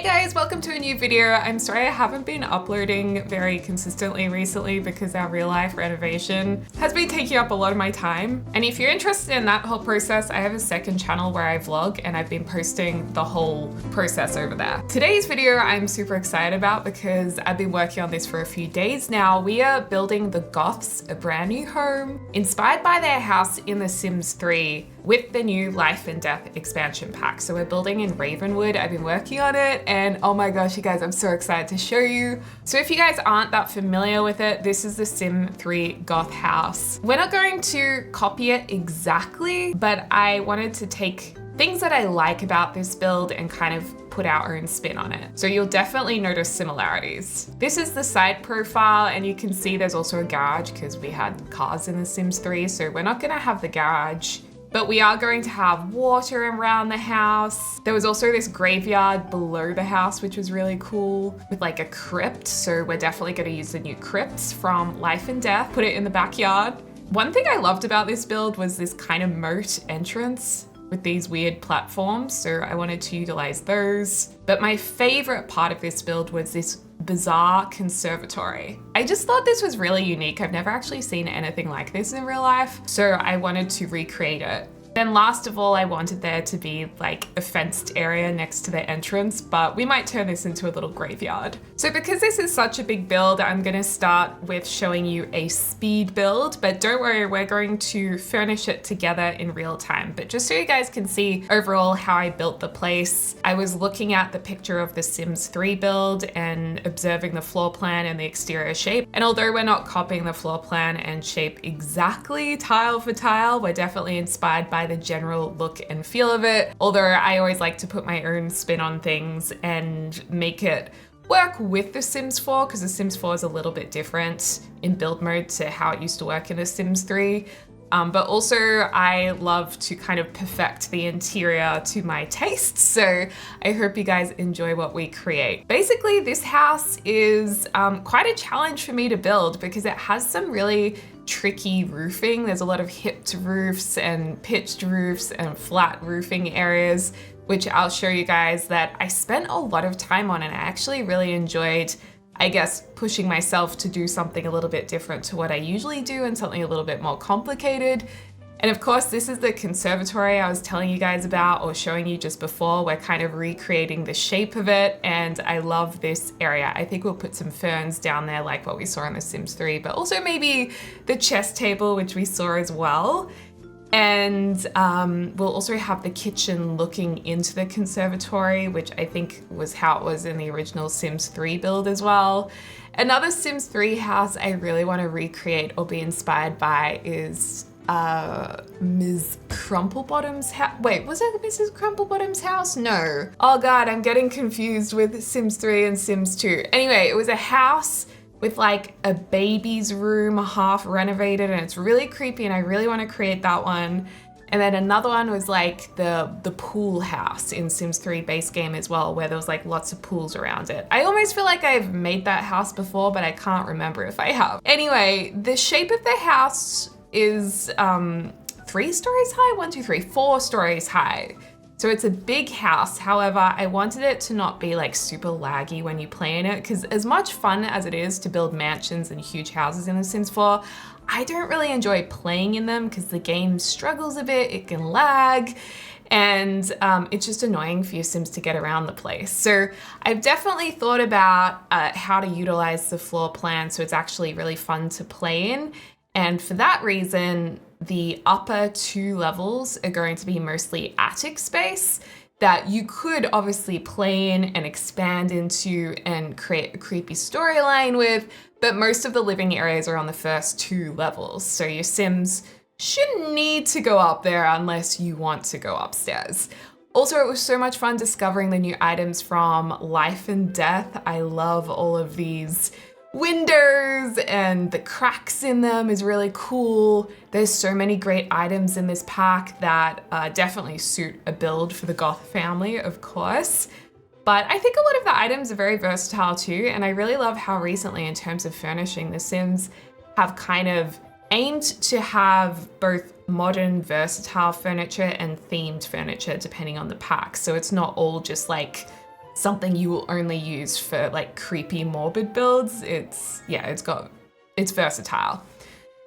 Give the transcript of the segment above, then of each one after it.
guys, welcome to a new video. I'm sorry I haven't been uploading very consistently recently because our real life renovation has been taking up a lot of my time. And if you're interested in that whole process, I have a second channel where I vlog and I've been posting the whole process over there. Today's video I'm super excited about because I've been working on this for a few days now. We are building the Goths a brand new home inspired by their house in The Sims 3 with the new Life and Death expansion pack. So we're building in Ravenwood. I've been working on it and oh my gosh, you guys, I'm so excited to show you. So if you guys aren't that familiar with it, this is the Sim 3 Goth house. We're not going to copy it exactly, but I wanted to take things that I like about this build and kind of put our own spin on it. So you'll definitely notice similarities. This is the side profile and you can see there's also a garage because we had cars in The Sims 3, so we're not gonna have the garage. But we are going to have water around the house. There was also this graveyard below the house, which was really cool, with like a crypt. So we're definitely going to use the new crypts from Life and Death, put it in the backyard. One thing I loved about this build was this kind of moat entrance with these weird platforms. So I wanted to utilize those. But my favorite part of this build was this bizarre conservatory. I just thought this was really unique. I've never actually seen anything like this in real life, so I wanted to recreate it. Then last of all, I wanted there to be like a fenced area next to the entrance, but we might turn this into a little graveyard. So because this is such a big build, I'm gonna start with showing you a speed build, but don't worry, we're going to furnish it together in real time. But just so you guys can see overall how I built the place, I was looking at the picture of the Sims 3 build and observing the floor plan and the exterior shape. And although we're not copying the floor plan and shape exactly tile for tile, we're definitely inspired by the general look and feel of it. Although I always like to put my own spin on things and make it work with The Sims 4 because The Sims 4 is a little bit different in build mode to how it used to work in The Sims 3. But also I love to kind of perfect the interior to my taste. So I hope you guys enjoy what we create. Basically, this house is quite a challenge for me to build because it has some really tricky roofing. There's a lot of hipped roofs and pitched roofs and flat roofing areas, which I'll show you guys that I spent a lot of time on and I actually really enjoyed, I guess, pushing myself to do something a little bit different to what I usually do and something a little bit more complicated. And of course, this is the conservatory I was telling you guys about or showing you just before. We're kind of recreating the shape of it and I love this area. I think we'll put some ferns down there like what we saw in The Sims 3, but also maybe the chess table, which we saw as well. And we'll also have the kitchen looking into the conservatory, which I think was how it was in the original Sims 3 build as well. Another Sims 3 house I really want to recreate or be inspired by is Ms. Crumplebottom's house. Wait, was it Mrs. Crumplebottom's house? No. Oh God, I'm getting confused with Sims 3 and Sims 2. Anyway, it was a house with like a baby's room half renovated and it's really creepy and I really want to create that one. And then another one was like the pool house in Sims 3 base game as well, where there was like lots of pools around it. I almost feel like I've made that house before, but I can't remember if I have. Anyway, the shape of the house is 3 stories high, 1, 2, 3, 4 stories high. So it's a big house. However, I wanted it to not be like super laggy when you play in it, because as much fun as it is to build mansions and huge houses in The Sims 4, I don't really enjoy playing in them because the game struggles a bit, it can lag, and it's just annoying for your Sims to get around the place. So I've definitely thought about how to utilize the floor plan so it's actually really fun to play in. And for that reason, the upper 2 levels are going to be mostly attic space that you could obviously play in and expand into and create a creepy storyline with, but most of the living areas are on the first 2 levels. So your Sims shouldn't need to go up there unless you want to go upstairs. Also, it was so much fun discovering the new items from Life and Death. I love all of these windows and the cracks in them is really cool. There's so many great items in this pack that definitely suit a build for the Goth family, of course. But I think a lot of the items are very versatile too, and I really love how recently, in terms of furnishing, The Sims have kind of aimed to have both modern, versatile furniture and themed furniture depending on the pack. So it's not all just like something you will only use for like creepy morbid builds. It's versatile.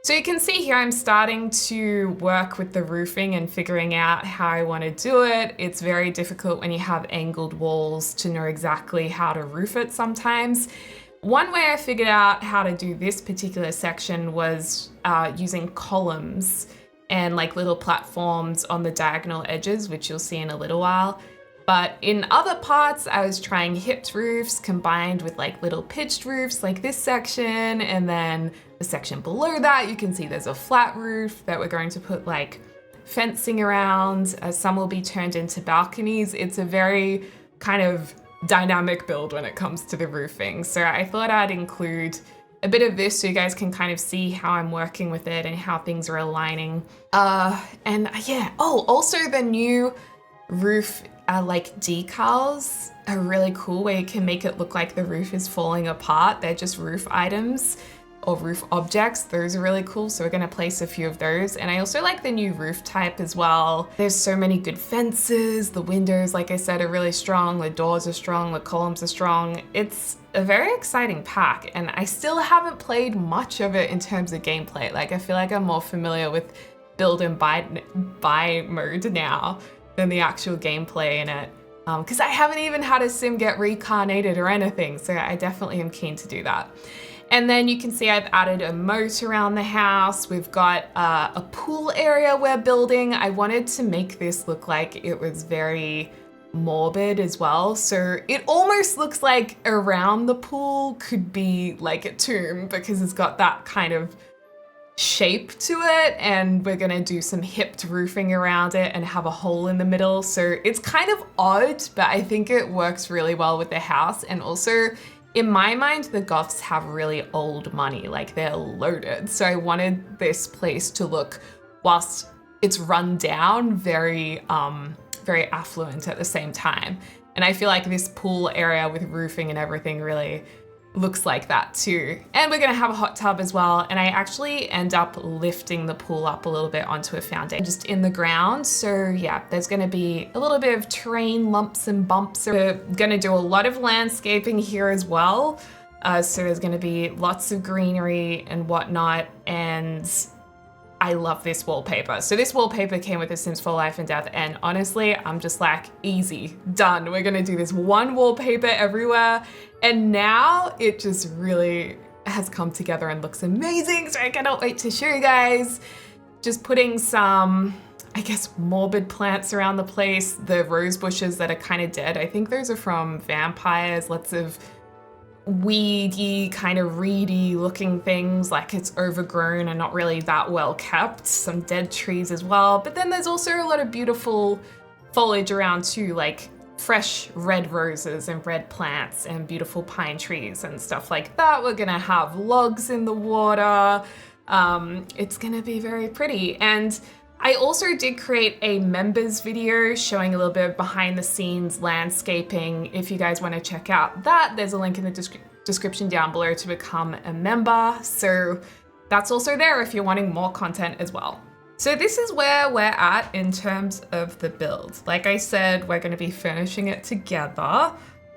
So you can see here I'm starting to work with the roofing and figuring out how I want to do it. It's very difficult when you have angled walls to know exactly how to roof it sometimes. One way I figured out how to do this particular section was using columns and like little platforms on the diagonal edges, which you'll see in a little while. But in other parts, I was trying hipped roofs combined with like little pitched roofs like this section, and then the section below that, you can see there's a flat roof that we're going to put like fencing around. Some will be turned into balconies. It's a very kind of dynamic build when it comes to the roofing. So I thought I'd include a bit of this so you guys can kind of see how I'm working with it and how things are aligning. Also the new roof like decals are really cool, where you can make it look like the roof is falling apart. They're just roof items or roof objects. Those are really cool, so we're gonna place a few of those. And I also like the new roof type as well. There's so many good fences. The windows, like I said, are really strong. The doors are strong, the columns are strong. It's a very exciting pack, and I still haven't played much of it in terms of gameplay. Like, I feel like I'm more familiar with build and buy mode now than the actual gameplay in it. Because I haven't even had a sim get reincarnated or anything, so I definitely am keen to do that. And then you can see I've added a moat around the house. We've got a pool area we're building. I wanted to make this look like it was very morbid as well. So it almost looks like around the pool could be like a tomb, because it's got that kind of shape to it, and we're gonna do some hipped roofing around it and have a hole in the middle. So it's kind of odd, but I think it works really well with the house. And also, in my mind, the Goths have really old money, like they're loaded. So I wanted this place to look, whilst it's run down, very affluent at the same time. And I feel like this pool area with roofing and everything really looks like that too. And we're gonna have a hot tub as well. And I actually end up lifting the pool up a little bit onto a foundation just in the ground. So yeah, there's gonna be a little bit of terrain lumps and bumps. We're gonna do a lot of landscaping here as well. So there's gonna be lots of greenery and whatnot. And I love this wallpaper. So this wallpaper came with The Sims 4 Life and Death, and honestly, I'm just like, easy, done. We're gonna do this one wallpaper everywhere. And now it just really has come together and looks amazing. So I cannot wait to show you guys. Just putting some, I guess, morbid plants around the place. The rose bushes that are kind of dead. I think those are from vampires. Lots of weedy, kind of reedy looking things, like it's overgrown and not really that well kept. Some dead trees as well. But then there's also a lot of beautiful foliage around too, like fresh red roses and red plants and beautiful pine trees and stuff like that. We're gonna have logs in the water. It's gonna be very pretty. And I also did create a members video showing a little bit of behind the scenes landscaping. If you guys want to check out that, there's a link in the description down below to become a member. So that's also there if you're wanting more content as well. So this is where we're at in terms of the build. Like I said, we're going to be finishing it together,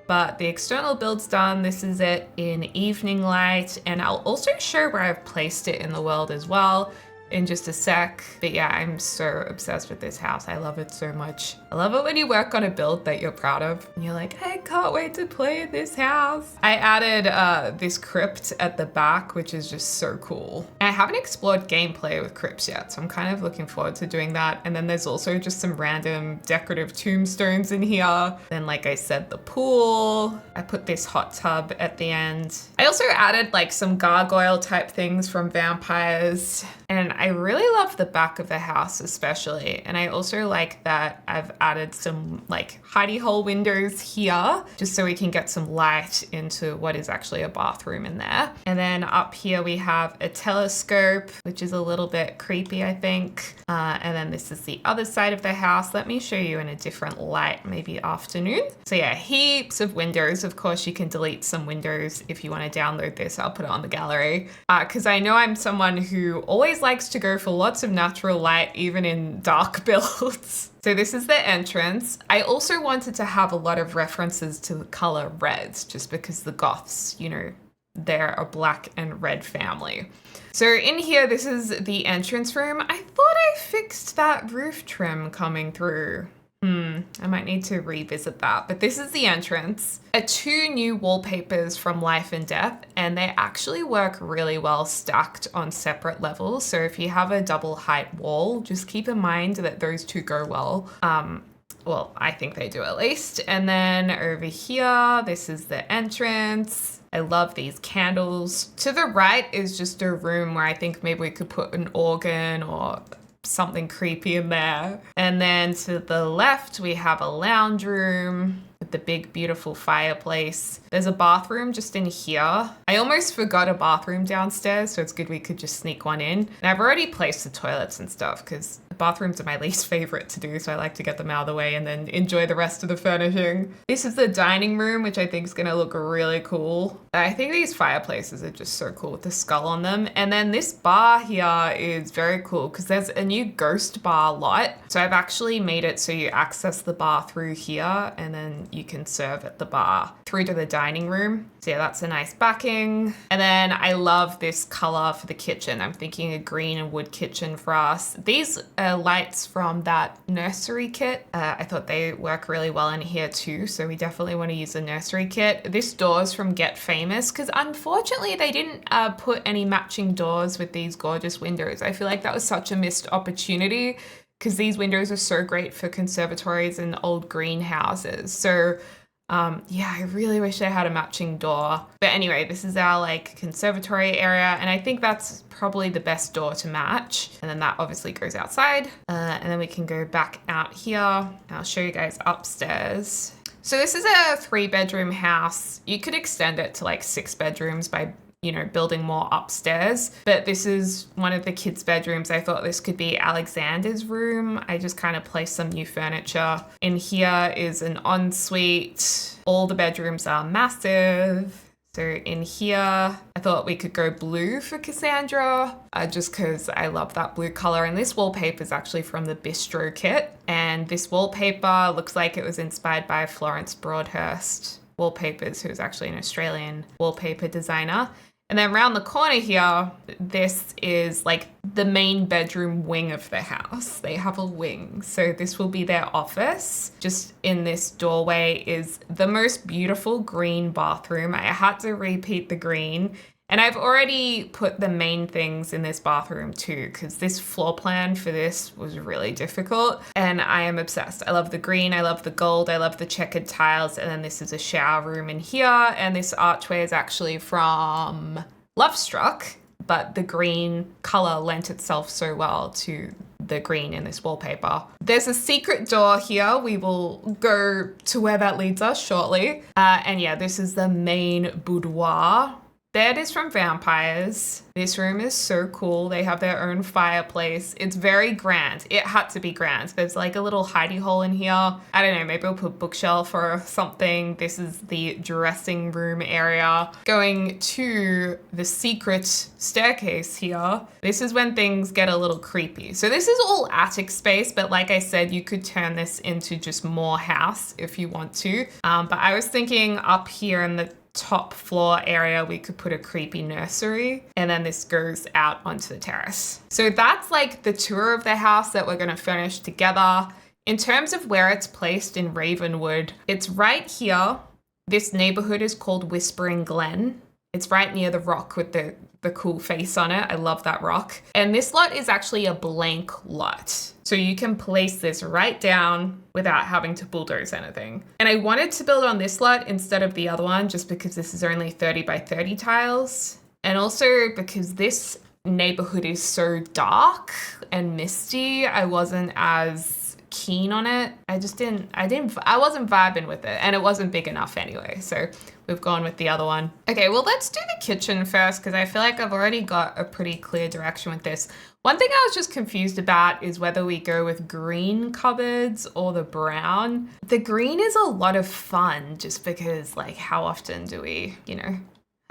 but the external build's done. This is it in evening light, and I'll also show where I've placed it in the world as well in just a sec. But yeah, I'm so obsessed with this house. I love it so much. I love it when you work on a build that you're proud of and you're like, I can't wait to play in this house. I added this crypt at the back, which is just so cool. And I haven't explored gameplay with crypts yet, so I'm kind of looking forward to doing that. And then there's also just some random decorative tombstones in here. Then, like I said, the pool. I put this hot tub at the end. I also added like some gargoyle type things from vampires. And I really love the back of the house especially. And I also like that I've added some like hidey hole windows here, just so we can get some light into what is actually a bathroom in there. And then up here we have a telescope, which is a little bit creepy, I think. And then this is the other side of the house. Let me show you in a different light, maybe afternoon. So yeah, heaps of windows. Of course, you can delete some windows if you want to download this. I'll put it on the gallery. Because I know I'm someone who always likes to go for lots of natural light, even in dark builds. So this is the entrance. I also wanted to have a lot of references to the color red, just because the Goths, you know, they're a black and red family. So in here, this is the entrance room. I thought I fixed that roof trim coming through. I might need to revisit that, but this is the entrance. 2 new wallpapers from Life and Death, and they actually work really well stacked on separate levels. So if you have a double height wall, just keep in mind that those 2 go well. Well, I think they do at least. And then over here, this is the entrance. I love these candles. To the right is just a room where I think maybe we could put an organ or something creepy in there. And then to the left, we have a lounge room with the big, beautiful fireplace. There's a bathroom just in here. I almost forgot a bathroom downstairs, so it's good we could just sneak one in. And I've already placed the toilets and stuff because bathrooms are my least favorite to do, so I like to get them out of the way and then enjoy the rest of the furnishing. This is the dining room, which I think is gonna look really cool. I think these fireplaces are just so cool with the skull on them. And then this bar here is very cool because there's a new ghost bar lot. So I've actually made it so you access the bar through here and then you can serve at the bar through to the dining room. So yeah, that's a nice backing. And then I love this color for the kitchen. I'm thinking a green and wood kitchen for us. These lights from that nursery kit. I thought they work really well in here too, so we definitely want to use the nursery kit. This door's from Get Famous because unfortunately they didn't put any matching doors with these gorgeous windows. I feel like that was such a missed opportunity because these windows are so great for conservatories and old greenhouses. So yeah, I really wish I had a matching door. But anyway, this is our like conservatory area, and I think that's probably the best door to match. And then that obviously goes outside, and then we can go back out here. I'll show you guys upstairs. So this is a 3-bedroom house. You could extend it to like 6 bedrooms by, you know, building more upstairs. But this is one of the kids' bedrooms. I thought this could be Alexander's room. I just kind of placed some new furniture. In here is an ensuite. All the bedrooms are massive. So in here, I thought we could go blue for Cassandra, just because I love that blue color. And this wallpaper is actually from the Bistro kit. And this wallpaper looks like it was inspired by Florence Broadhurst Wallpapers, who's actually an Australian wallpaper designer. And then around the corner here, this is like the main bedroom wing of the house. They have a wing. So this will be their office. Just in this doorway is the most beautiful green bathroom. I had to repeat the green. And I've already put the main things in this bathroom too, because this floor plan for this was really difficult. And I am obsessed. I love the green, I love the gold, I love the checkered tiles. And then this is a shower room in here. And this archway is actually from Love Struck, but the green color lent itself so well to the green in this wallpaper. There's a secret door here. We will go to where that leads us shortly. And yeah, this is the main boudoir. There it is from Vampires. This room is so cool. They have their own fireplace. It's very grand. It had to be grand. There's like a little hidey hole in here. I don't know, maybe we'll put bookshelf or something. This is the dressing room area. Going to the secret staircase here. This is when things get a little creepy. So this is all attic space, but like I said, you could turn this into just more house if you want to. But I was thinking up here in the top floor area, we could put a creepy nursery, and then this goes out onto the terrace. So that's like the tour of the house that we're going to furnish together. In terms of where it's placed in Ravenwood, it's right here. This neighborhood is called Whispering Glen. It's right near the rock with the cool face on it. I love that rock. And this lot is actually a blank lot. So you can place this right down without having to bulldoze anything. And I wanted to build on this lot instead of the other one just because this is only 30 by 30 tiles. And also because this neighborhood is so dark and misty, I wasn't as keen on it. I wasn't vibing with it, and it wasn't big enough anyway. So we've gone with the other one. Okay, well, let's do the kitchen first because I feel like I've already got a pretty clear direction with this. One thing I was just confused about is whether we go with green cupboards or the brown. The green is a lot of fun just because, like, how often do we, you know,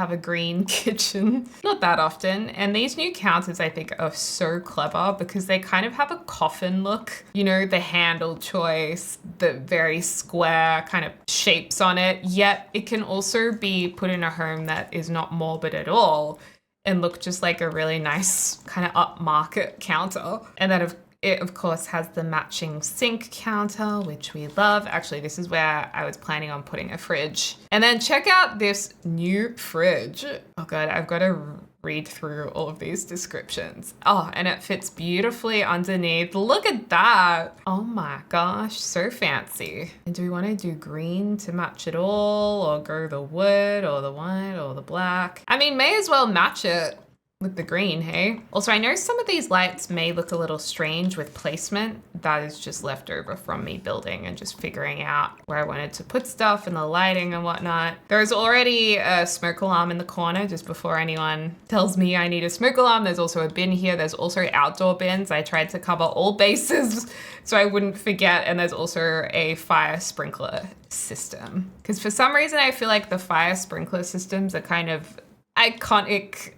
have a green kitchen. Not that often. And these new counters I think are so clever because they kind of have a coffin look. You know, the handle choice, the very square kind of shapes on it, yet it can also be put in a home that is not morbid at all and look just like a really nice kind of upmarket counter. And then it of course has the matching sink counter, which we love. Actually, this is where I was planning on putting a fridge. And then check out this new fridge. Oh God, I've got to read through all of these descriptions. Oh, and it fits beautifully underneath. Look at that. Oh my gosh, so fancy. And do we want to do green to match it all, or go the wood or the white or the black? I mean, may as well match it with the green, hey? Also, I know some of these lights may look a little strange with placement. That is just left over from me building and just figuring out where I wanted to put stuff and the lighting and whatnot. There's already a smoke alarm in the corner just before anyone tells me I need a smoke alarm. There's also a bin here. There's also outdoor bins. I tried to cover all bases so I wouldn't forget. And there's also a fire sprinkler system. Because for some reason, I feel like the fire sprinkler systems are kind of iconic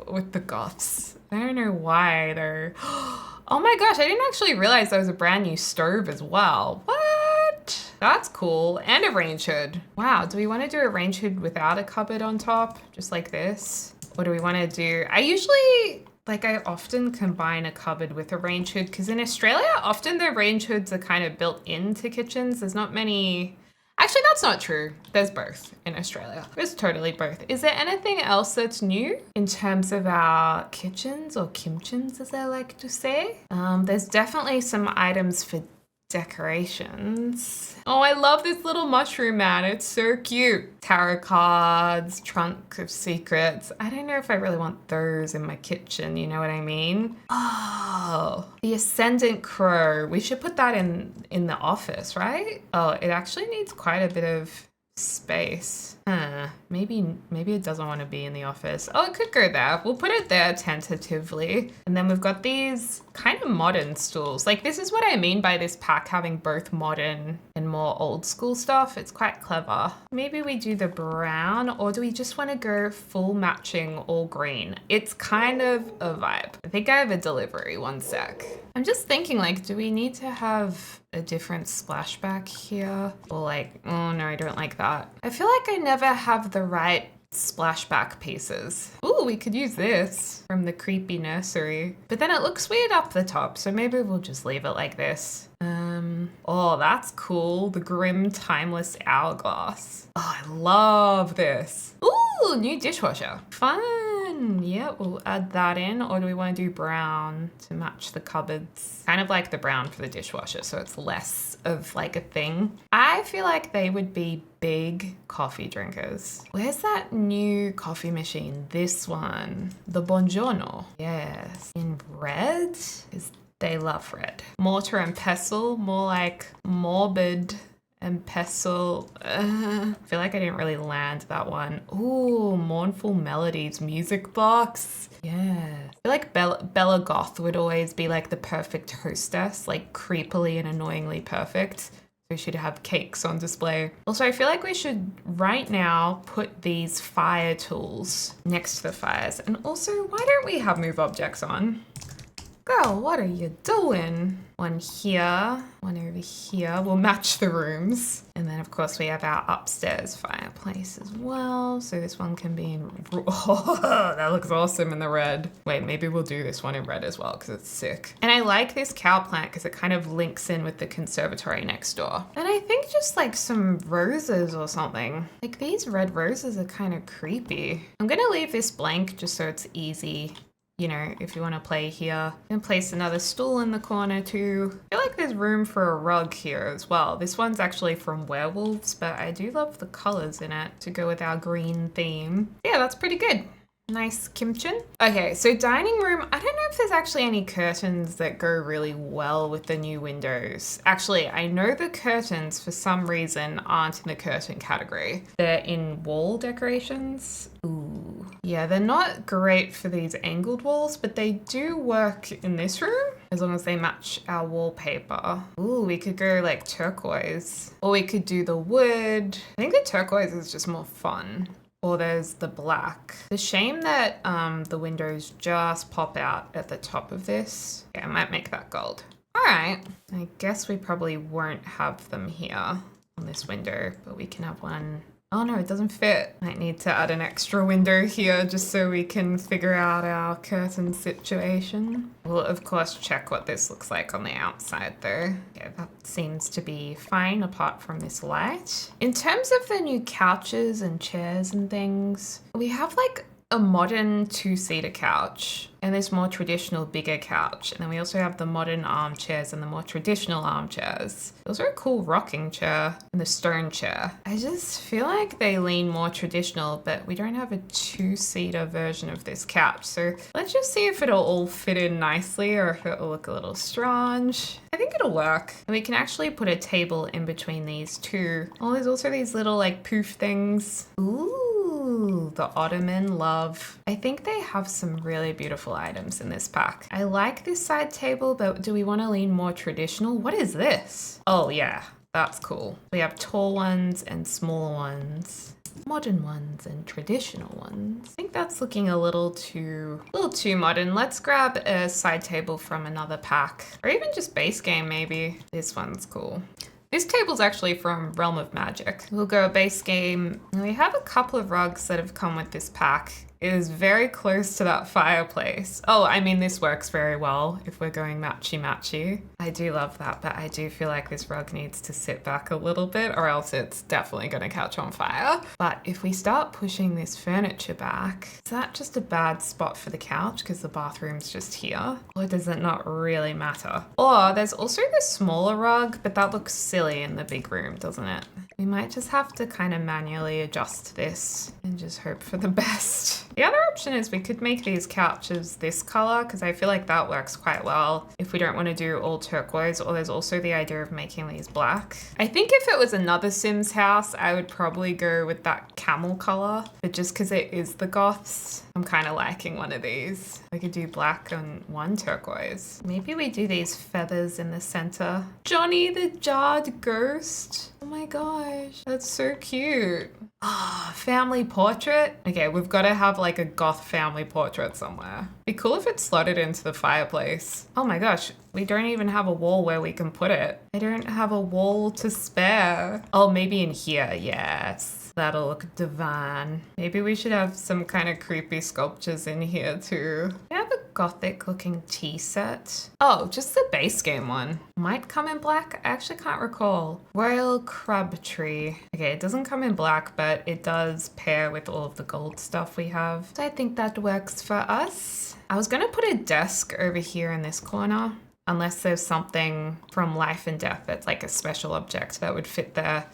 with the Goths. I don't know why they're... Oh my gosh, I didn't actually realize there was a brand new stove as well. What? That's cool. And a range hood. Wow, do we want to do a range hood without a cupboard on top? Just like this? What do we want to do? I often combine a cupboard with a range hood because in Australia, often the range hoods are kind of built into kitchens. There's not many... Actually, that's not true. There's both in Australia. There's totally both. Is there anything else that's new in terms of our kitchens or kimchens, as I like to say? There's definitely some items for decorations. Oh, I love this little mushroom man. It's so cute. Tarot cards, trunk of secrets. I don't know if I really want those in my kitchen. You know what I mean? Oh, the ascendant crow. We should put that in the office, right? Oh, it actually needs quite a bit of space. Maybe it doesn't want to be in the office. Oh, it could go there. We'll put it there tentatively. And then we've got these kind of modern stools. Like, this is what I mean by this pack having both modern and more old school stuff. It's quite clever. Maybe we do the brown, or do we just want to go full matching all green? It's kind of a vibe. I think I have a delivery. One sec. I'm just thinking, like, do we need to have a different splashback here? Or like, oh no, I don't like that. I feel like I never have the right splashback pieces. Ooh, we could use this from the creepy nursery. But then it looks weird up the top, so maybe we'll just leave it like this. Oh, that's cool. The grim, timeless hourglass. Oh, I love this. Ooh, new dishwasher. Fun. Yeah, we'll add that in. Or do we want to do brown to match the cupboards? Kind of like the brown for the dishwasher, so it's less of like a thing. I feel like they would be big coffee drinkers. Where's that new coffee machine? This one. The Buongiorno. Yes. In red? They love red. Mortar and pestle, more like morbid and pestle. I feel like I didn't really land that one. Ooh, Mournful Melodies music box. Yeah. I feel like Bella Goth would always be like the perfect hostess, like creepily and annoyingly perfect. We should have cakes on display. Also, I feel like we should right now put these fire tools next to the fires. And also, why don't we have move objects on? Girl, what are you doing? One here, one over here. We'll match the rooms. And then, of course, we have our upstairs fireplace as well. So this one can be in... Oh, that looks awesome in the red. Wait, maybe we'll do this one in red as well because it's sick. And I like this cow plant because it kind of links in with the conservatory next door. And I think just like some roses or something. Like these red roses are kind of creepy. I'm going to leave this blank just so it's easy. You know, if you want to play here. And place another stool in the corner too. I feel like there's room for a rug here as well. This one's actually from Werewolves, but I do love the colors in it to go with our green theme. Yeah, that's pretty good. Nice kimchi. Okay, so dining room. I don't know if there's actually any curtains that go really well with the new windows. Actually, I know the curtains for some reason aren't in the curtain category. They're in wall decorations. Ooh. Yeah, they're not great for these angled walls, but they do work in this room as long as they match our wallpaper. Ooh, we could go like turquoise, or we could do the wood. I think the turquoise is just more fun. or there's the black. The shame that the windows just pop out at the top of this. Yeah, I might make that gold. All right, I guess we probably won't have them here on this window, but we can have one. Oh no, it doesn't fit. Might need to add an extra window here just so we can figure out our curtain situation. We'll of course check what this looks like on the outside though. Yeah, that seems to be fine apart from this light. In terms of the new couches and chairs and things, we have like a modern two-seater couch and this more traditional bigger couch. And then we also have the modern armchairs and the more traditional armchairs. Those are a cool rocking chair and the stone chair. I just feel like they lean more traditional, but we don't have a two-seater version of this couch. So let's just see if it'll all fit in nicely or if it'll look a little strange. I think it'll work. And we can actually put a table in between these two. Oh, there's also these little like poof things. Ooh, the ottoman love. I think they have some really beautiful items in this pack. I like this side table, but do we want to lean more traditional? What is this? Oh yeah, that's cool. We have tall ones and small ones, modern ones and traditional ones. I think that's looking a little too modern. Let's grab a side table from another pack, or even just base game maybe. This one's cool. This table's actually from Realm of Magic. We'll go base game. We have a couple of rugs that have come with this pack. It is very close to that fireplace. Oh, I mean, this works very well if we're going matchy-matchy. I do love that, but I do feel like this rug needs to sit back a little bit or else it's definitely gonna catch on fire. But if we start pushing this furniture back, is that just a bad spot for the couch because the bathroom's just here? Or does it not really matter? Or there's also the smaller rug, but that looks silly in the big room, doesn't it? We might just have to kind of manually adjust this and just hope for the best. The other option is we could make these couches this color because I feel like that works quite well if we don't want to do all turquoise, or there's also the idea of making these black. I think if it was another Sims house, I would probably go with that camel color, but just because it is the Goths, I'm kind of liking one of these. We could do black and one turquoise. Maybe we do these feathers in the center. Johnny the jarred ghost. Oh my gosh, that's so cute. Ah, family portrait. Okay, we've got to have like a goth family portrait somewhere. Be cool if it's slotted into the fireplace. Oh my gosh, we don't even have a wall where we can put it. I don't have a wall to spare. Oh, maybe in here, yes. That'll look divine. Maybe we should have some kind of creepy sculptures in here too. We have a gothic looking tea set. Oh, just the base game one. Might come in black. I actually can't recall. Royal Crab Tree. Okay, it doesn't come in black, but it does pair with all of the gold stuff we have. So I think that works for us. I was gonna put a desk over here in this corner, unless there's something from Life and Death that's like a special object that would fit there.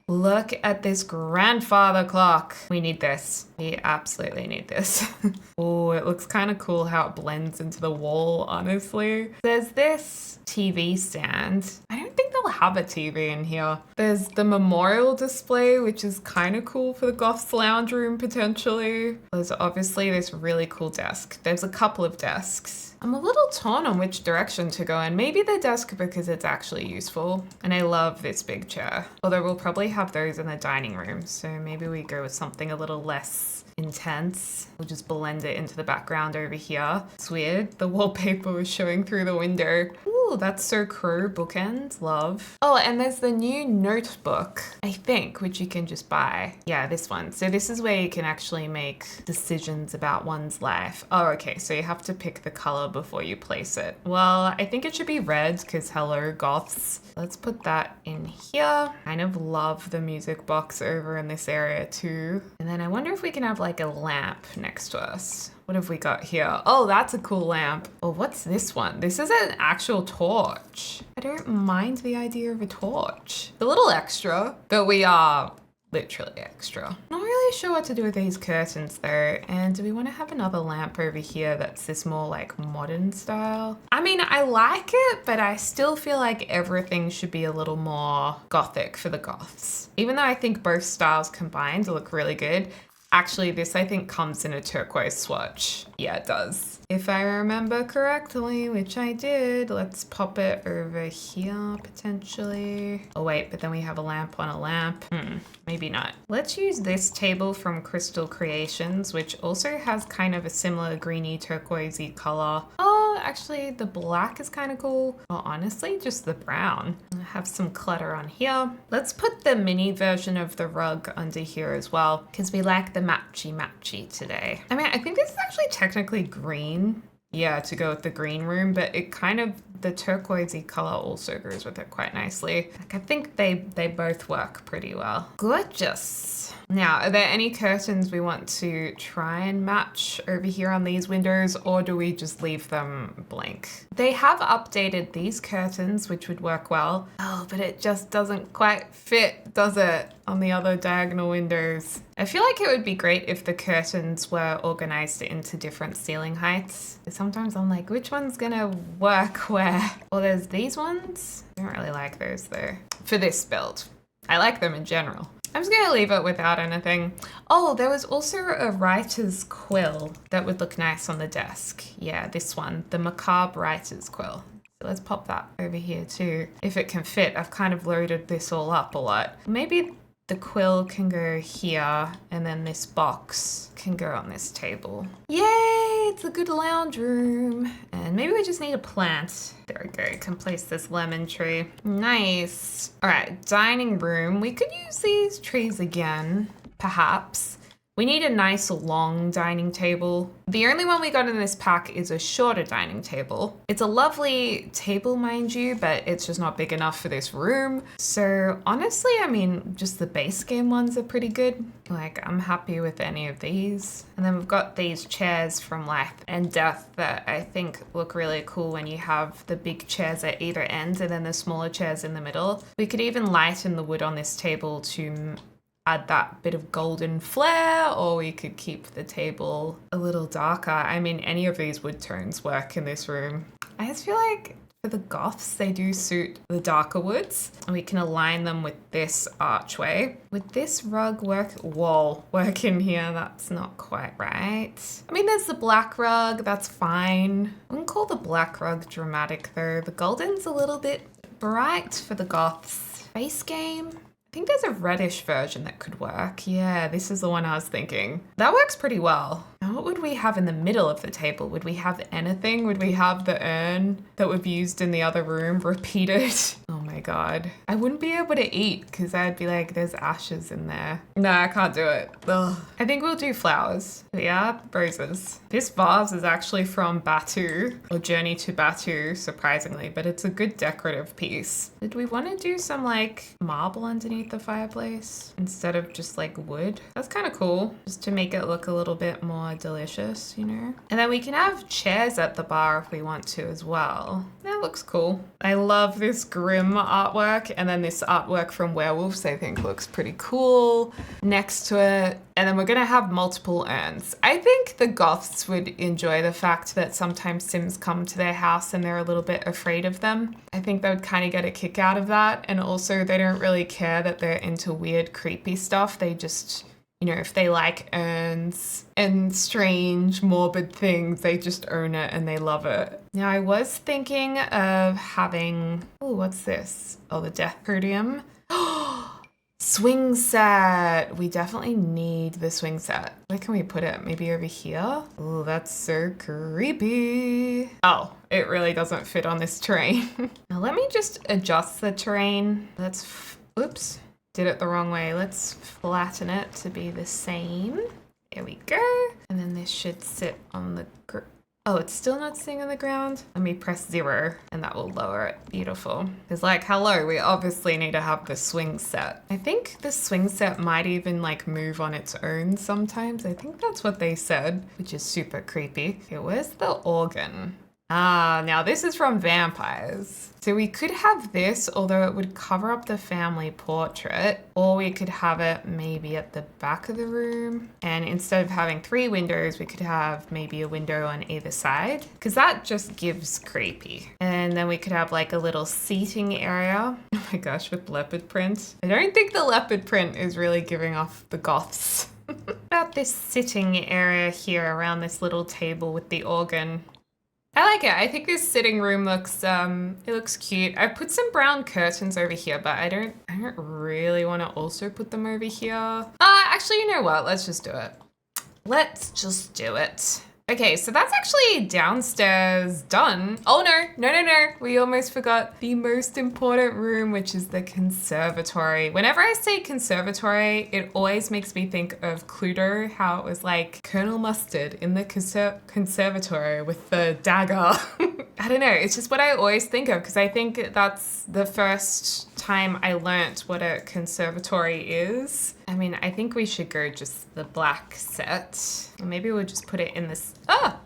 Look at this grandfather clock. We need this. We absolutely need this. Oh, it looks kind of cool how it blends into the wall, honestly. There's this TV stand. I don't think they'll have a TV in here. There's the memorial display, which is kind of cool for the Goths lounge room potentially. There's obviously this really cool desk. There's a couple of desks. I'm a little torn on which direction to go in. Maybe the desk because it's actually useful. And I love this big chair. Although we'll probably have those in the dining room. So maybe we go with something a little less intense. We'll just blend it into the background over here. It's weird. The wallpaper was showing through the window. Ooh, that's so Crow bookend. Love. Oh, and there's the new notebook, I think, which you can just buy. Yeah, this one. So this is where you can actually make decisions about one's life. Oh, okay. So you have to pick the color before you place it. Well, I think it should be red because hello, Goths. Let's put that in here. Kind of love the music box over in this area too. And then I wonder if we can have like a lamp next to us. What have we got here? Oh, that's a cool lamp. Oh, what's this one? This is an actual torch. I don't mind the idea of a torch. A little extra, but we are literally extra. Not really sure what to do with these curtains though. And do we want to have another lamp over here that's this more like modern style? I mean, I like it, but I still feel like everything should be a little more gothic for the Goths. Even though I think both styles combined look really good, Actually, this I think comes in a turquoise swatch. Yeah, it does. If I remember correctly, which I did, let's pop it over here potentially. Oh wait, but then we have a lamp on a lamp. Maybe not. Let's use this table from Crystal Creations, which also has kind of a similar greeny turquoisey color. Oh, actually the black is kind of cool. Or honestly, just the brown. I have some clutter on here. Let's put the mini version of the rug under here as well, because we like the matchy today. I mean, I think this is actually technically green. Yeah, to go with the green room, but it kind of, the turquoisey color also goes with it quite nicely. Like, I think they both work pretty well. Gorgeous. Now, are there any curtains we want to try and match over here on these windows, or do we just leave them blank? They have updated these curtains, which would work well. Oh, but it just doesn't quite fit, does it, on the other diagonal windows? I feel like it would be great if the curtains were organized into different ceiling heights. Sometimes I'm like, which one's gonna work where? Well, there's these ones. I don't really like those though. For this build. I like them in general. I'm just gonna leave it without anything. Oh, there was also a writer's quill that would look nice on the desk. Yeah, this one, the macabre writer's quill. So let's pop that over here too. If it can fit, I've kind of loaded this all up a lot. Maybe the quill can go here, and then this box can go on this table. Yay, it's a good lounge room. And maybe we just need a plant. There we go, can place this lemon tree. Nice. All right, dining room. We could use these trees again, perhaps. We need a nice long dining table. The only one we got in this pack is a shorter dining table. It's a lovely table, mind you, but it's just not big enough for this room. So honestly, I mean, just the base game ones are pretty good. Like, I'm happy with any of these. And then we've got these chairs from Life and Death that I think look really cool when you have the big chairs at either end and then the smaller chairs in the middle. We could even lighten the wood on this table to add that bit of golden flair, or we could keep the table a little darker. I mean, any of these wood tones work in this room. I just feel like for the Goths, they do suit the darker woods, and we can align them with this archway. Would this rug wall work in here? That's not quite right. I mean, there's the black rug, that's fine. I wouldn't call the black rug dramatic though. The golden's a little bit bright for the Goths. Base game. I think there's a reddish version that could work. Yeah, this is the one I was thinking. That works pretty well. Now, what would we have in the middle of the table? Would we have anything? Would we have the urn that would be used in the other room repeated? Oh my God. I wouldn't be able to eat because I'd be like, there's ashes in there. No, I can't do it. Ugh. I think we'll do flowers. Yeah, roses. This vase is actually from Batu, or Journey to Batu, surprisingly, but it's a good decorative piece. Did we want to do some like marble underneath the fireplace instead of just like wood? That's kind of cool, just to make it look a little bit more delicious, you know? And then we can have chairs at the bar if we want to as well. That looks cool. I love this Grimm artwork, and then this artwork from Werewolves I think looks pretty cool next to it. And then we're gonna have multiple urns. I think the Goths would enjoy the fact that sometimes Sims come to their house and they're a little bit afraid of them. I think they would kind of get a kick out of that. And also they don't really care that they're into weird, creepy stuff. They just, you know, if they like urns and strange, morbid things, they just own it and they love it. Now I was thinking of having, oh, what's this? Oh, the Death Podium. Swing set. We definitely need the swing set. Where can we put it? Maybe over here? Oh, that's so creepy. Oh, it really doesn't fit on this terrain. Now let me just adjust the terrain. Oops, did it the wrong way. Let's flatten it to be the same. There we go. And then this should sit on the oh, it's still not sitting on the ground? Let me press 0 and that will lower it. Beautiful. It's like, hello, we obviously need to have the swing set. I think the swing set might even like move on its own sometimes. I think that's what they said, which is super creepy. Okay, where's the organ? Ah, now this is from Vampires. So we could have this, although it would cover up the family portrait, or we could have it maybe at the back of the room. And instead of having 3 windows, we could have maybe a window on either side, because that just gives creepy. And then we could have like a little seating area. Oh my gosh, with leopard print. I don't think the leopard print is really giving off the Goths. About this sitting area here around this little table with the organ. I like it. I think this sitting room looks it looks cute. I put some brown curtains over here, but I don't really want to also put them over here. Actually, you know what? Let's just do it. Let's just do it. Okay, so that's actually downstairs done. Oh no. We almost forgot the most important room, which is the conservatory. Whenever I say conservatory, it always makes me think of Cluedo, how it was like Colonel Mustard in the conservatory with the dagger. I don't know, it's just what I always think of because I think that's the first time I learnt what a conservatory is. I mean, I think we should go just the black set. Or maybe we'll just put it in this,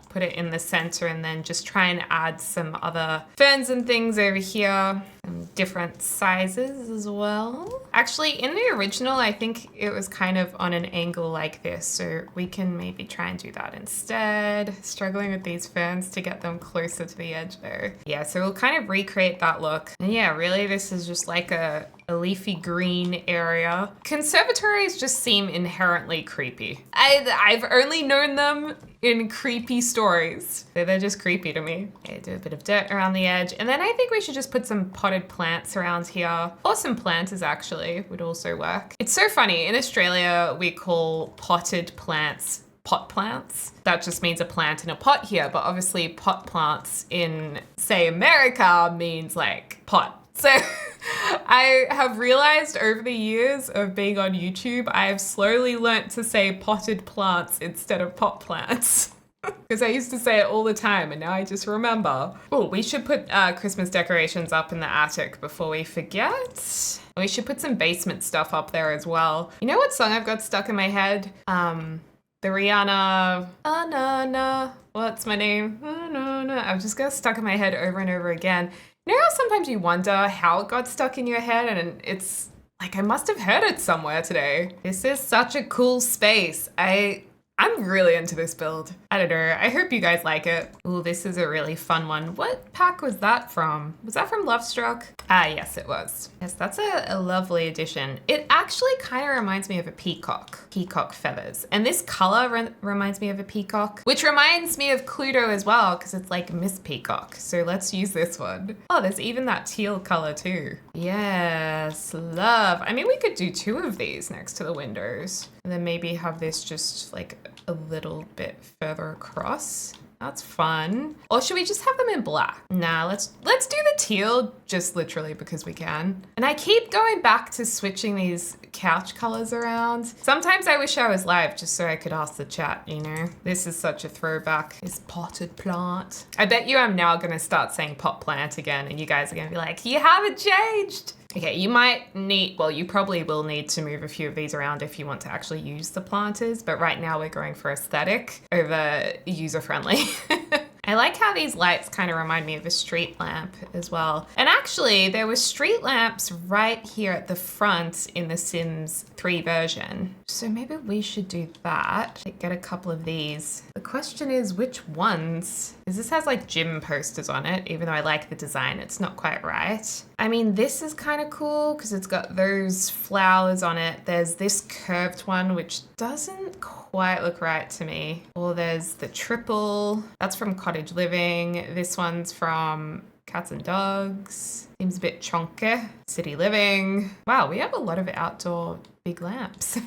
put it in the center and then just try and add some other ferns and things over here. And different sizes as well. Actually, in the original, I think it was kind of on an angle like this. So we can maybe try and do that instead. Struggling with these ferns to get them closer to the edge though. Yeah, so we'll kind of recreate that look. And yeah, really this is just like a leafy green area. Conservatories just seem inherently creepy. I've only known them in creepy stories. They're just creepy to me. Okay, do a bit of dirt around the edge. And then I think we should just put some potted plants around here. Or some planters actually would also work. It's so funny, in Australia we call potted plants pot plants. That just means a plant in a pot here, but obviously pot plants in, say, America means like pot. So I have realized over the years of being on YouTube, I have slowly learnt to say potted plants instead of pot plants. Because I used to say it all the time and now I just remember. Oh, we should put Christmas decorations up in the attic before we forget. We should put some basement stuff up there as well. You know what song I've got stuck in my head? The Rihanna, what's my name? I've just got stuck in my head over and over again. You know how sometimes you wonder how it got stuck in your head and it's like, I must have heard it somewhere today. This is such a cool space. I'm really into this build. I don't know. I hope you guys like it. Ooh, this is a really fun one. What pack was that from? Was that from Lovestruck? Ah, yes, it was. Yes, that's a lovely addition. It actually kind of reminds me of a peacock feathers. And this color reminds me of a peacock, which reminds me of Cluedo as well, because it's like Miss Peacock. So let's use this one. Oh, there's even that teal color too. Yes, love. I mean, we could do 2 of these next to the windows. And then maybe have this just like a little bit further across. That's fun. Or should we just have them in black? Nah, let's do the teal just literally because we can. And I keep going back to switching these couch colors around. Sometimes I wish I was live just so I could ask the chat, you know? This is such a throwback. This potted plant. I bet you I'm now gonna start saying pot plant again and you guys are gonna be like, you haven't changed. Okay, you might need, well, you probably will need to move a few of these around if you want to actually use the planters, but right now we're going for aesthetic over user-friendly. I like how these lights kind of remind me of a street lamp as well. And actually, there were street lamps right here at the front in the Sims 3 version. So maybe we should do that. Like get a couple of these. The question is which ones? Because this has like gym posters on it, even though I like the design, it's not quite right. I mean, this is kind of cool because it's got those flowers on it. There's this curved one, which doesn't quite look right to me. Or there's the triple. That's from Cottage Living. This one's from Cats and Dogs. Seems a bit chunky. City Living. Wow, we have a lot of outdoor big lamps.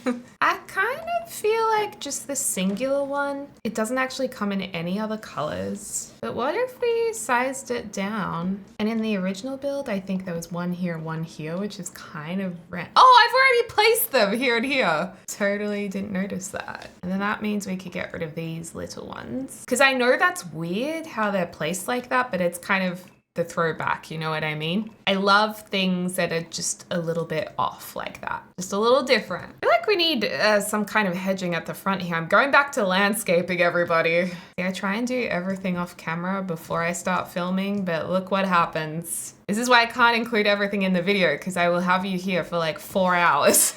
I kind of feel like just the singular one, it doesn't actually come in any other colors. But what if we sized it down? And in the original build, I think there was one here, which is kind of random. Oh, I've already placed them here and here. Totally didn't notice that. And then that means we could get rid of these little ones. Because I know that's weird how they're placed like that, but it's kind of the throwback, you know what I mean? I love things that are just a little bit off like that. Just a little different. I feel like we need some kind of hedging at the front here. I'm going back to landscaping, everybody. I try and do everything off camera before I start filming, but look what happens. This is why I can't include everything in the video because I will have you here for like 4 hours.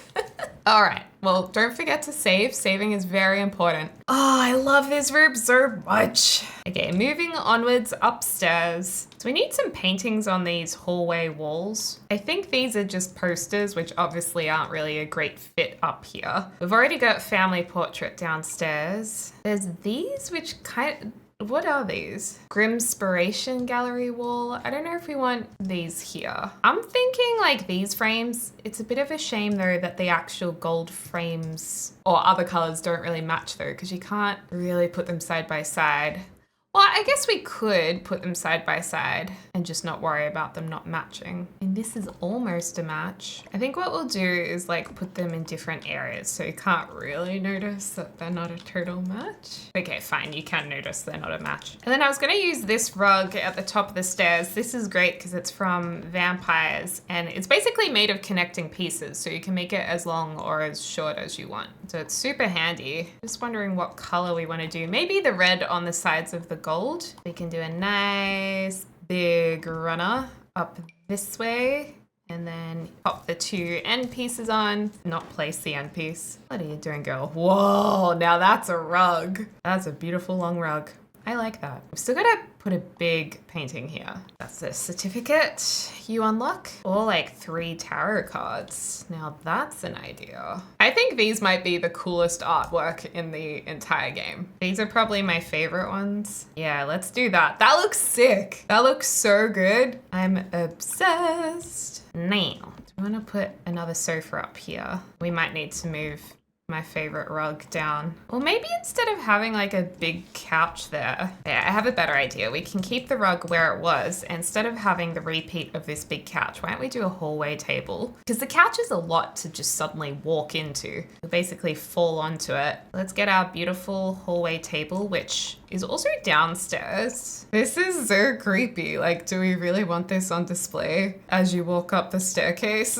All right, Well, don't forget to save. Saving is very important. Oh, I love this room so much. Okay, moving onwards upstairs. So we need some paintings on these hallway walls. I think these are just posters, which obviously aren't really a great fit up here. We've already got family portrait downstairs. There's these, which what are these? Grimspiration gallery wall. I don't know if we want these here. I'm thinking like these frames. It's a bit of a shame though that the actual gold frames or other colors don't really match though, because you can't really put them side by side. Well, I guess we could put them side by side and just not worry about them not matching. And this is almost a match. I think what we'll do is like put them in different areas so you can't really notice that they're not a total match. Okay, fine, you can notice they're not a match. And then I was gonna use this rug at the top of the stairs. This is great because it's from Vampires and it's basically made of connecting pieces, so you can make it as long or as short as you want. So it's super handy. Just wondering what color we want to do. Maybe the red on the sides of the gold. We can do a nice big runner up this way and then pop the two end pieces on, not place the end piece. What are you doing, girl? Whoa, now that's a rug. That's a beautiful long rug. I like that. We've still got to put a big painting here. That's the certificate you unlock. Or like 3 tarot cards. Now that's an idea. I think these might be the coolest artwork in the entire game. These are probably my favorite ones. Yeah, let's do that. That looks sick. That looks so good. I'm obsessed. Now, do we want to put another sofa up here? We might need to move my favorite rug down. Or maybe instead of having like a big couch there, yeah, I have a better idea. We can keep the rug where it was. Instead of having the repeat of this big couch, why don't we do a hallway table? Because the couch is a lot to just suddenly walk into. You'll basically fall onto it. Let's get our beautiful hallway table, which is also downstairs. This is so creepy. Like, do we really want this on display as you walk up the staircase?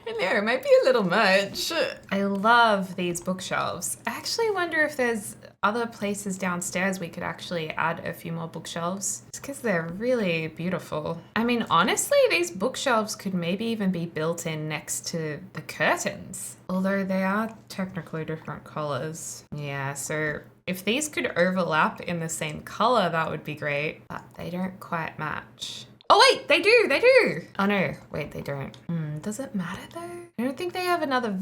I know, it might be a little much. I love these bookshelves. I actually wonder if there's other places downstairs we could actually add a few more bookshelves. It's because they're really beautiful. I mean, honestly, these bookshelves could maybe even be built in next to the curtains. Although they are technically different colors. Yeah, so if these could overlap in the same color, that would be great. But they don't quite match. Oh wait, they do. Oh no, wait, they don't. Does it matter though? I don't think they have another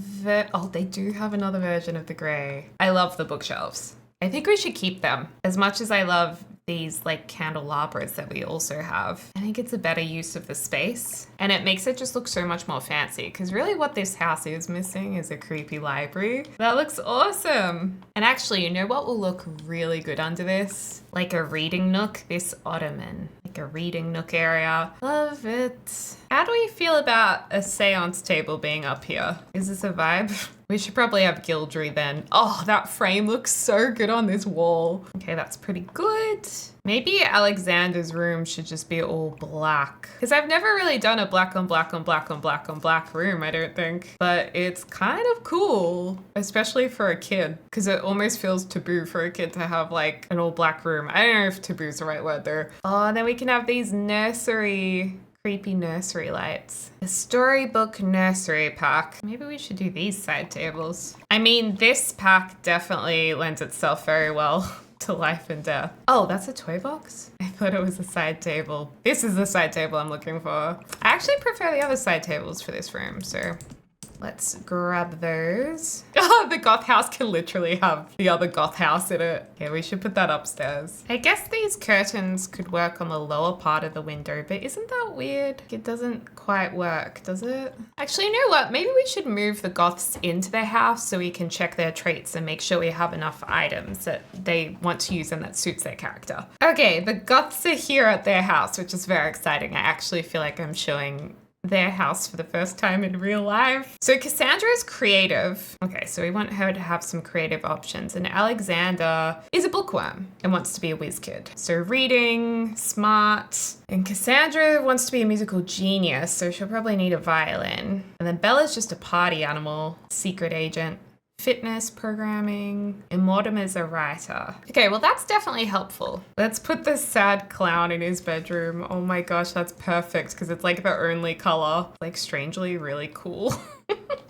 oh, they do have another version of the gray. I love the bookshelves. I think we should keep them. As much as I love these like candelabras that we also have, I think it's a better use of the space and it makes it just look so much more fancy, because really what this house is missing is a creepy library. That looks awesome. And actually, you know what will look really good under this? Like a reading nook, this ottoman. Like a reading nook area. Love it. How do we feel about a seance table being up here? Is this a vibe? We should probably have gildry then. Oh, that frame looks so good on this wall. Okay, that's pretty good. Maybe Alexander's room should just be all black, because I've never really done a black on black on black on black on black room, I don't think. But it's kind of cool, especially for a kid, because it almost feels taboo for a kid to have like an all black room. I don't know if taboo is the right word there. Oh, and then we can have these creepy nursery lights. A storybook nursery pack. Maybe we should do these side tables. I mean, this pack definitely lends itself very well to life and death. Oh, that's a toy box? I thought it was a side table. This is the side table I'm looking for. I actually prefer the other side tables for this room, so let's grab those. Oh, the Goth house can literally have the other Goth house in it. Yeah, we should put that upstairs. I guess these curtains could work on the lower part of the window, but isn't that weird? It doesn't quite work, does it? Actually, you know what? Maybe we should move the Goths into their house so we can check their traits and make sure we have enough items that they want to use and that suits their character. Okay, the Goths are here at their house, which is very exciting. I actually feel like I'm showing their house for the first time in real life. So Cassandra is creative. Okay, so we want her to have some creative options. And Alexander is a bookworm and wants to be a whiz kid. So reading, smart. And Cassandra wants to be a musical genius, so she'll probably need a violin. And then Bella's just a party animal, secret agent. fitness programming, Immortem is a writer. Okay, well that's definitely helpful. Let's put the sad clown in his bedroom. Oh my gosh, that's perfect because it's like the only color. Like strangely really cool.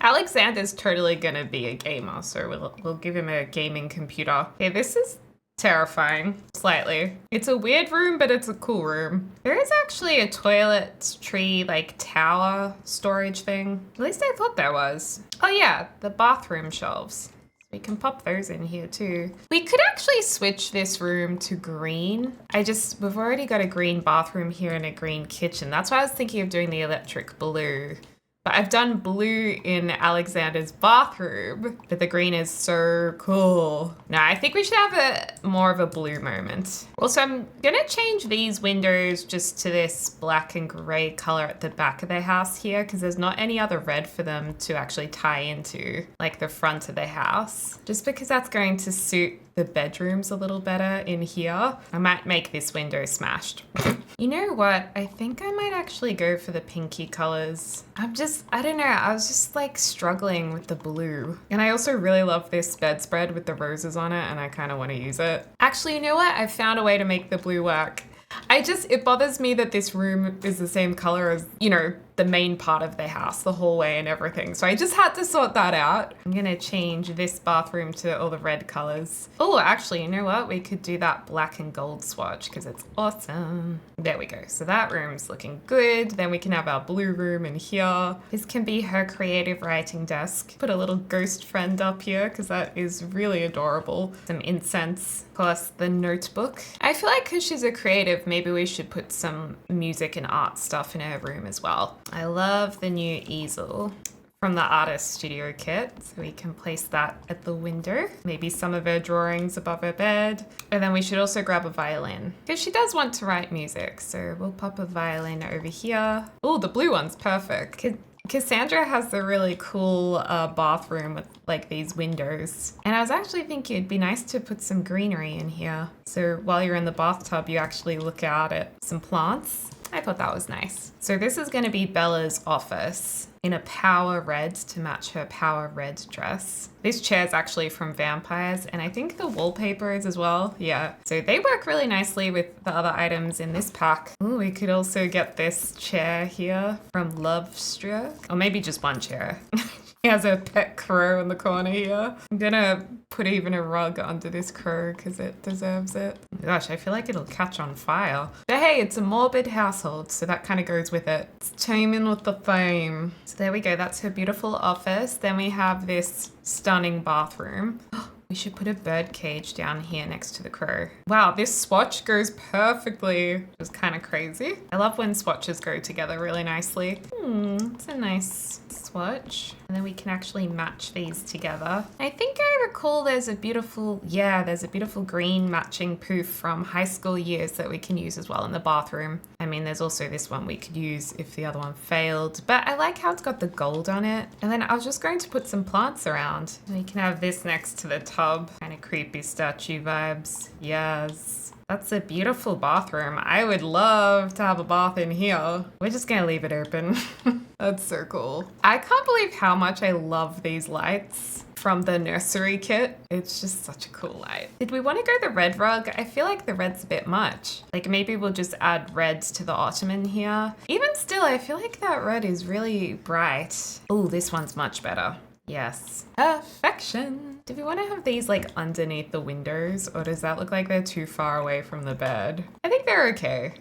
Alexander's totally gonna be a gamer, so we'll give him a gaming computer. Okay, this is terrifying, slightly. It's a weird room, but it's a cool room. There is actually a toilet tree, like tower storage thing. At least I thought there was. Oh yeah, the bathroom shelves. We can pop those in here too. We could actually switch this room to green. We've already got a green bathroom here and a green kitchen. That's why I was thinking of doing the electric blue. But I've done blue in Alexander's bathroom, but the green is so cool. No, I think we should have more of a blue moment. Also, I'm gonna change these windows just to this black and gray color at the back of the house here because there's not any other red for them to actually tie into, like the front of the house. Just because that's going to suit the bedrooms a little better in here. I might make this window smashed. You know what? I think I might actually go for the pinky colors. I don't know. I was just like struggling with the blue. And I also really love this bedspread with the roses on it and I kind of want to use it. Actually, you know what? I found a way to make the blue work. It bothers me that this room is the same color as, you know, the main part of the house, the hallway and everything. So I just had to sort that out. I'm gonna change this bathroom to all the red colors. Oh, actually, you know what? We could do that black and gold swatch because it's awesome. There we go. So that room's looking good. Then we can have our blue room in here. This can be her creative writing desk. Put a little ghost friend up here because that is really adorable. Some incense. Of course, the notebook. I feel like because she's a creative, maybe we should put some music and art stuff in her room as well. I love the new easel from the artist studio kit. So we can place that at the window. Maybe some of her drawings above her bed. And then we should also grab a violin because she does want to write music. So we'll pop a violin over here. Oh, the blue one's perfect. Cassandra has the really cool bathroom with like these windows. And I was actually thinking it'd be nice to put some greenery in here. So while you're in the bathtub, you actually look out at some plants. I thought that was nice. So this is going to be Bella's office in a power red to match her power red dress. This chair is actually from Vampires and I think the wallpaper is as well. Yeah, so they work really nicely with the other items in this pack. Ooh, we could also get this chair here from Lovestruck, or maybe just one chair. He has a pet crow in the corner here. I'm gonna put even a rug under this crow because it deserves it. Gosh, I feel like it'll catch on fire. But hey, it's a morbid household, so that kind of goes with it. It's teeming with the flame. So there we go, that's her beautiful office. Then we have this stunning bathroom. We should put a bird cage down here next to the crow. Wow, this swatch goes perfectly, which is kind of crazy. I love when swatches go together really nicely. It's a nice swatch. And then we can actually match these together. I think I recall there's a beautiful green matching poof from high school years that we can use as well in the bathroom. I mean, there's also this one we could use if the other one failed, but I like how it's got the gold on it. And then I was just going to put some plants around. We can have this next to the tub, kind of creepy statue vibes. Yes. That's a beautiful bathroom. I would love to have a bath in here. We're just gonna leave it open. That's so cool. I can't believe how much I love these lights from the nursery kit. It's just such a cool light. Did we want to go the red rug? I feel like the red's a bit much. Like maybe we'll just add reds to the ottoman here. Even still, I feel like that red is really bright. Oh, this one's much better. Yes. Perfection. Do we want to have these like underneath the windows or does that look like they're too far away from the bed? I think they're okay.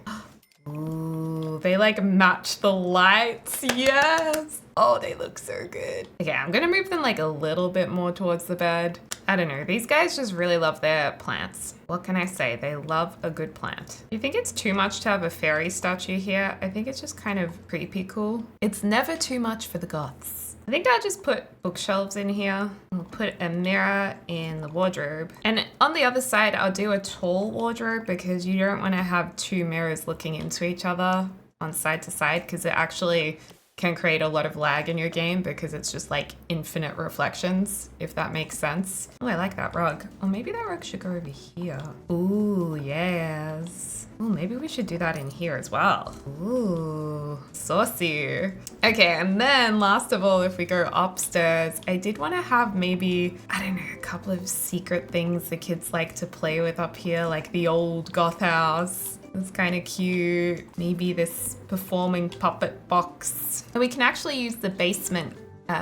Ooh, they like match the lights. Yes. Oh, they look so good. Okay, I'm gonna move them like a little bit more towards the bed. I don't know. These guys just really love their plants. What can I say? They love a good plant. Do you think it's too much to have a fairy statue here? I think it's just kind of creepy cool. It's never too much for the Goths. I think I'll just put bookshelves in here. I'll put a mirror in the wardrobe. And on the other side, I'll do a tall wardrobe because you don't want to have two mirrors looking into each other on side to side because it actually can create a lot of lag in your game because it's just like infinite reflections, if that makes sense. Oh, I like that rug. Oh, maybe that rug should go over here. Ooh, yes. Oh, maybe we should do that in here as well. Ooh, saucy. Okay, and then last of all, if we go upstairs, I did want to have maybe, I don't know, a couple of secret things the kids like to play with up here, like the old Goth house. It's kind of cute. Maybe this performing puppet box. And we can actually use the basement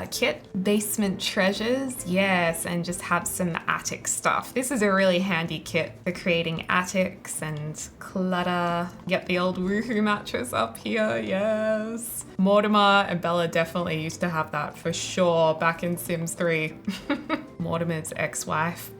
kit, basement treasures, yes, and just have some attic stuff. This is a really handy kit for creating attics and clutter. Get the old woohoo mattress up here, yes. Mortimer and Bella definitely used to have that for sure back in Sims 3. Mortimer's ex-wife.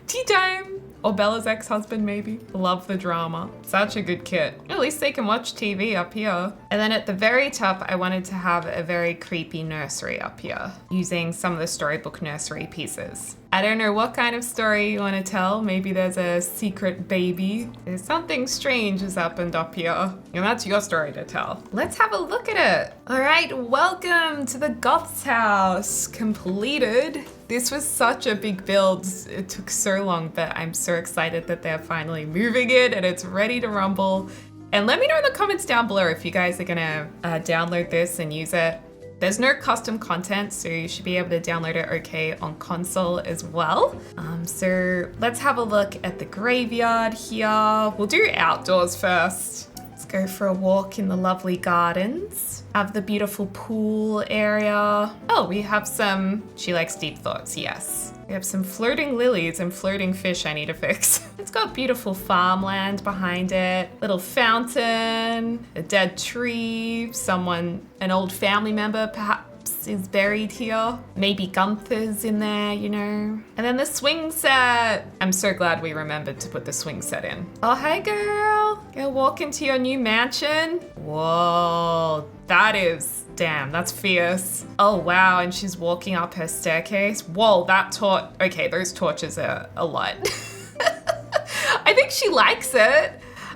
Tea time! Or Bella's ex-husband, maybe. Love the drama. Such a good kit. At least they can watch TV up here. And then at the very top, I wanted to have a very creepy nursery up here, using some of the storybook nursery pieces. I don't know what kind of story you want to tell. Maybe there's a secret baby. There's something strange has happened up here. And that's your story to tell. Let's have a look at it. All right, welcome to the Goths house. Completed. This was such a big build. It took so long, but I'm so excited that they're finally moving it and it's ready to rumble. And let me know in the comments down below if you guys are gonna download this and use it. There's no custom content, so you should be able to download it okay on console as well. So let's have a look at the graveyard here. We'll do outdoors first. Let's go for a walk in the lovely gardens. Have the beautiful pool area. Oh, we have some, she likes deep thoughts, yes. We have some floating lilies and floating fish I need to fix. It's got beautiful farmland behind it, little fountain, a dead tree, someone, an old family member perhaps is buried here. Maybe Gunther's in there, you know. And then the swing set. I'm so glad we remembered to put the swing set in. Oh, hey girl. Go walk into your new mansion. Whoa, that is, damn, that's fierce. Oh wow, and she's walking up her staircase. Whoa, that torch, okay, those torches are a lot. I think she likes it.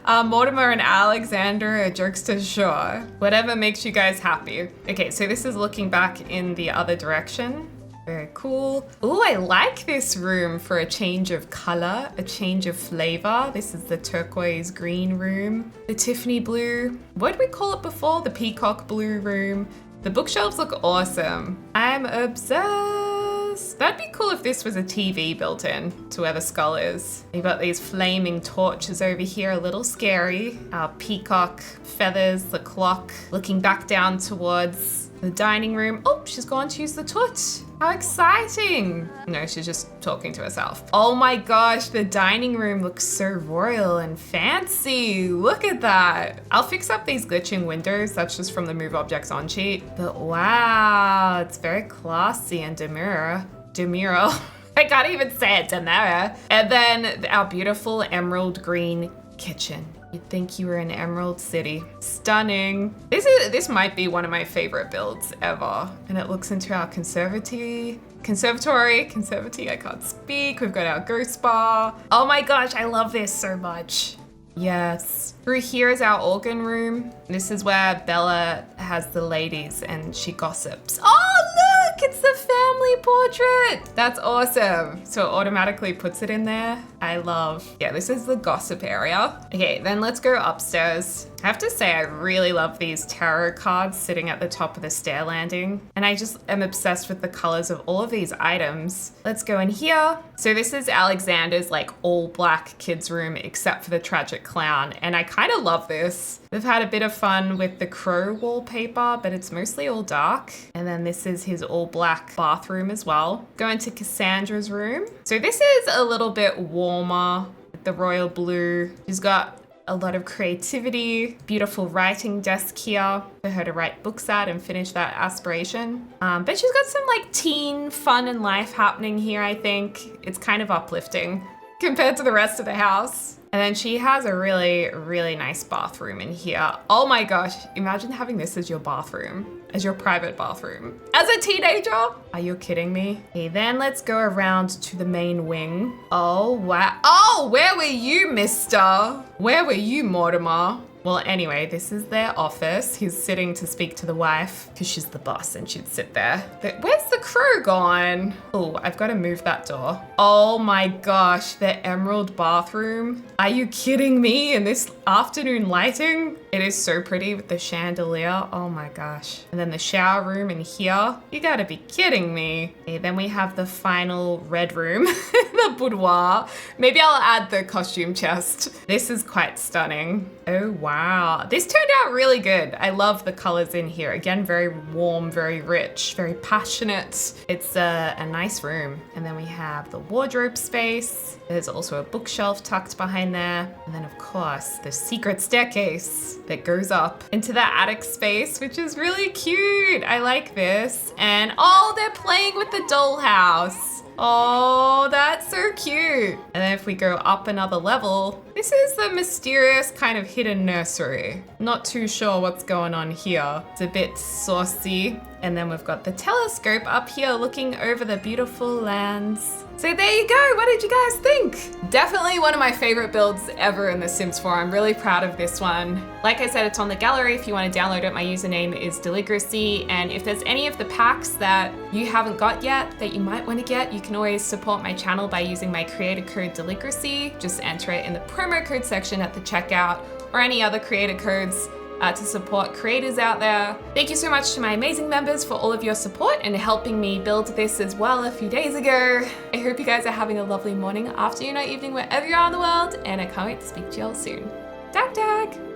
Mortimer and Alexander are jokes to sure. Whatever makes you guys happy. Okay, so this is looking back in the other direction. Very cool. Oh, I like this room for a change of color, a change of flavor. This is the turquoise green room, the Tiffany blue. What did we call it before? The peacock blue room. The bookshelves look awesome. I'm obsessed. That'd be cool if this was a TV built in to where the skull is. We've got these flaming torches over here, a little scary. Our peacock feathers, the clock, looking back down towards the dining room. Oh, she's gone to use the torch. How exciting. No, she's just talking to herself. Oh my gosh, the dining room looks so royal and fancy. Look at that. I'll fix up these glitching windows. That's just from the Move Objects On sheet. But wow, it's very classy and demure. I can't even say it, demure. And then our beautiful emerald green kitchen. You'd think you were in Emerald City. Stunning. This might be one of my favorite builds ever. And it looks into our conservatory, I can't speak. We've got our ghost bar. Oh my gosh, I love this so much. Yes. Through here is our organ room. This is where Bella has the ladies and she gossips. Oh, look, it's the family portrait. That's awesome. So it automatically puts it in there. I love. Yeah, this is the gossip area. Okay, then let's go upstairs. I have to say, I really love these tarot cards sitting at the top of the stair landing. And I just am obsessed with the colors of all of these items. Let's go in here. So this is Alexander's like all black kids room, except for the tragic clown. And I kind of love this. We've had a bit of fun with the crow wallpaper, but it's mostly all dark. And then this is his all black bathroom as well. Go into Cassandra's room. So this is a little bit warmer with the royal blue. She's got a lot of creativity, beautiful writing desk here for her to write books at and finish that aspiration. But she's got some like teen fun and life happening here, I think. It's kind of uplifting compared to the rest of the house. And then she has a really, really nice bathroom in here. Oh my gosh, imagine having this as your bathroom, as your private bathroom. As a teenager? Are you kidding me? Okay, then let's go around to the main wing. Oh, wow. Oh, where were you, mister? Where were you, Mortimer? Well, anyway, this is their office. He's sitting to speak to the wife because she's the boss and she'd sit there. Where's the crew gone? Oh, I've got to move that door. Oh my gosh, the emerald bathroom. Are you kidding me? In this afternoon lighting? It is so pretty with the chandelier. Oh my gosh. And then the shower room in here. You gotta be kidding me. Okay, then we have the final red room, the boudoir. Maybe I'll add the costume chest. This is quite stunning. Oh wow. This turned out really good. I love the colors in here. Again, very warm, very rich, very passionate. It's a nice room. And then we have the wardrobe space. There's also a bookshelf tucked behind there. And then of course, the secret staircase that goes up into the attic space, which is really cute. I like this. And oh, they're playing with the dollhouse. Oh, that's so cute. And then if we go up another level, this is the mysterious kind of hidden nursery. Not too sure what's going on here. It's a bit saucy. And then we've got the telescope up here looking over the beautiful lands. So there you go. What did you guys think? Definitely one of my favorite builds ever in The Sims 4. I'm really proud of this one. Like I said, it's on the gallery. If you want to download it, my username is Deligracy. And if there's any of the packs that you haven't got yet that you might want to get, you can always support my channel by using my creator code Deligracy. Just enter it in the promo code section at the checkout or any other creator codes to support creators out there. Thank you so much to my amazing members for all of your support and helping me build this as well a few days ago. I hope you guys are having a lovely morning, afternoon, or evening wherever you are in the world, and I can't wait to speak to you all soon. Dag dag!